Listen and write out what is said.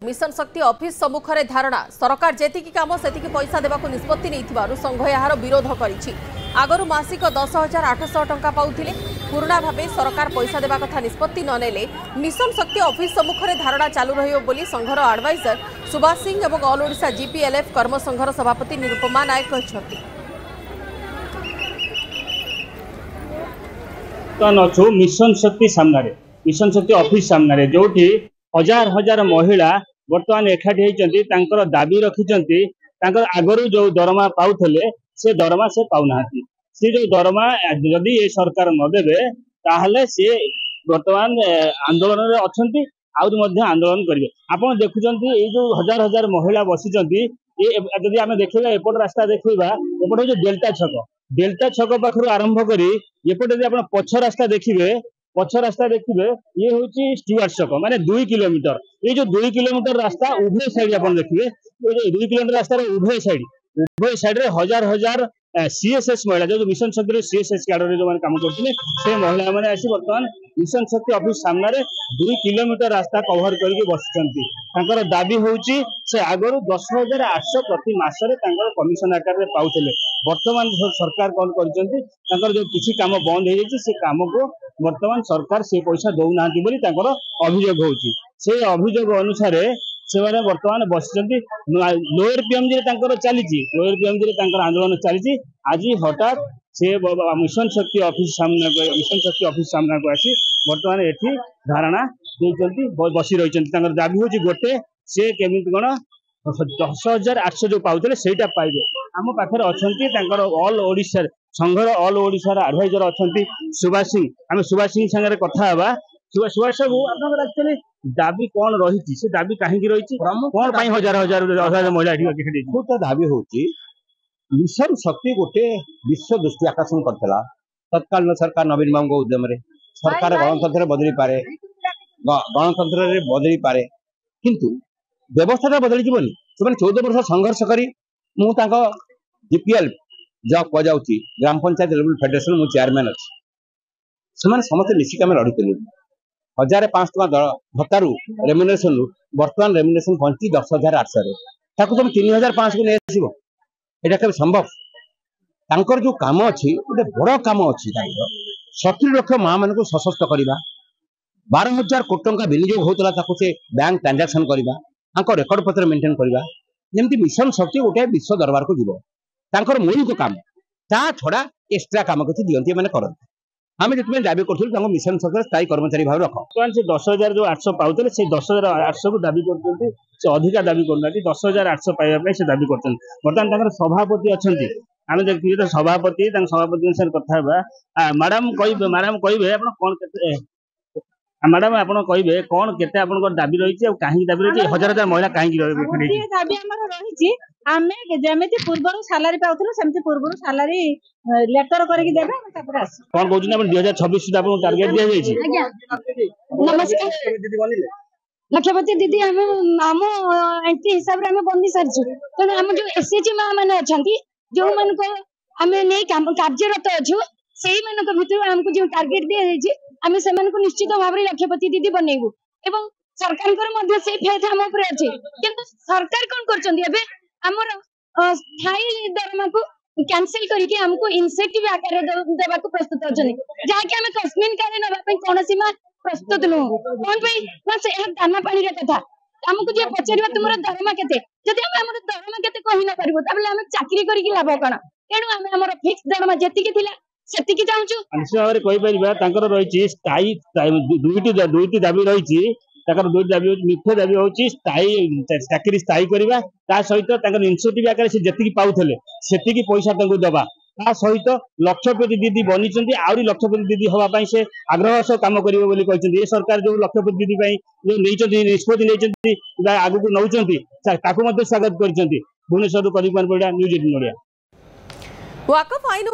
Mission शक्ति office सम्मुख में धारणा सरकार जेतिक काम से पैसा देवा निष्पत्ति नहीं संघ यार विरोध करिछि। आगरू मासिक 10,800 टंका पाउथिले पुराणा भाव सरकार पैसा देवा कथा निष्पत्ति ननेले मिशन शक्ति ऑफिस सम्मुख में धारणा चालू रहियो बोली संघर एडवाइजर सुभाष सिंह और ऑल ओडिशा जीपीएलएफ कर्मसंघर सभापति निरुपमा नायक कहछथि। मिशन शक्ति सामने मिशन शक्ति ऑफिस सामने जो हजार हजार महिला बर्तमान एकाठी होती दाबी रखिंट आगरू जो दरमा पाउले से दरमा से पाऊना सी जो दरमा जदि ये सरकार नदेवे ताहले से बर्तमान आंदोलन में अच्छा आंदोलन करेंगे। आपड़ देखुं ये जो हजार हजार महिला बसी यदि आम देखा एपट रास्ता देखा एपट जो डेल्टा छक पाखु आरंभ करी एपटे यदि आप पछ रास्ता देखिए ये हूँ स्टुअर्ट छक माने 2 किलोमीटर ये जो 2 किलोमीटर रास्ता उभय साइड आप देखिए ये 2 किलोमीटर रास्ता उभय साइड रे हजार हजार सीएसएस महिला जो मिशन शक्ति सीएसएस कैडर जो काम करते से महिला मैंने आसी बर्तमान मिशन शक्ति ऑफिस सामने 2 किलोमीटर रास्ता कवर करके बसर दाबी होची से आगरू 10,800 प्रति मासरे कमिशन आकार में पाउले बर्तमान सरकार कौन कर जो किसी काम बंद हो से काम को बर्तमान सरकार से पैसा दौना अभियोग होची से अभियोग अनुसार से बर्तमान बस लोअर पीएमजी चली लोअर पीएमजी आंदोलन चली आज हठात से मिशन शक्ति ऑफिस सामने को आसी बर्तमान एठी धारणा बसी रही दाबी हूँ गोटे से केमी कौन 10,800 जो पाते से पाइबे आम पाखे अच्छा ऑल ओडिशा संघर ऑल ओडिशा एडवाइजर अच्छा सुभाष सिंह आम सुभाष सिंह सागर कथा हवा सुभाष बाबू आपली दाबी कौन रही से दाबी कहीं रही कौन हजार हजार महिला दाबी हूँ मिशन शक्ति गोटे विश्व दृष्टि आकर्षण करता तत्कालीन सरकार नवीन बाबू उद्यम सरकार गणतंत्र बदली पारे गणतंत्र बदली पारे किंतु व्यवस्था बदली जीवन से 14 वर्ष संघर्ष करी जीपीएल जब कहुची ग्राम पंचायत लेवल फेडरेशन मु चेयरमैन अच्छी से समस्त मिसिक आम लड़ीलु 1,500 भत्तारू रेम्युनरेशन बर्तमान रेम्युनरेशन पहुंची 10,800 तुम 3,500 को नहीं आसो यहाँ कभी संभव तांकर जो काम अच्छी गोटे बड़ काम अच्छी 70 लाख माँ मान सशक्त करवा 12,000 कोटी टंका विनियोग होता से बैंक ट्रांजाक्शन करवा रेकर्ड पत्र मेंटेन करवा जमी मिशन शक्ति गोटे विश्व दरबार को जीव तांकर मौलिक काम ता छड़ा एक्सट्रा काम किसी दिखती मैंने करते आम जो दाबी कर मिशन शक्ति स्थायी कर्मचारी भाव रख से 10,000 जो 800 पाते से 10,800 को दाबी कर अधिका दाबी करना 10,800 पाइबा से दाबी कर बर्तमान सभापति अच्छा आम देखिए तो सभापति सर कथा मैडम कहे आप कौन मैडम आप कहे कौन केते आपन दाबी रही कहीं दाबी रही हजार हजार महिला कहीं दाबी रही आम जमी पूर्व सालारी पाऊँ सेमती पूर्व सालारी लेटर करके देबे कौन कहूँ 2026 सुधा टार्गेट दि जाए। नमस्कार लक्षपति दीदी आम आम एंट्री हिसाब से बंदी सारी तेणु आम जो एसएचजी माँ मैंने अच्छा जो मान आम नहीं कार्यरत अच्छु से भर आमको जो टार्गेट दि जाए आम से निश्चित भाव में लक्षपति दीदी बनइबू एवं सरकार से फेथ आम उपर अच्छे किंतु सरकार कौन कर आमर स्थायी दरमा को कैंसिल करके हमको इंसेंटिव आकार देवा प्रस्तुत अच्छा जहाँकि आम कस्मिन कार्य नापी कौन प्रस्तुत नुह कौन दाना पानी कथा आमको जी पचार तुम दरमा के दरमा के कही न पार आम चाकरी करके लाभ कौन तेणु आम आम फिक्स दरमा जी से चाहूँ रही दुईटी दाबी रही दुईटी दाबी मुख्य दाबी हूँ स्थायी चाकरी स्थायी करवा सहित इनसेंटिव आकार से जी पाऊले से पैसा दबा सहित लक्षपति दीदी बनी आहरी लक्षपति दीदी हाँपाई से आग्रह सह कम करेंगे सरकार जो लक्षपति दीदी जो नहीं निष्पत्ति नहीं आग को नौ स्वागत कर भुवनेश्वर न्यूज 18 ओडिया। वाकफ आईन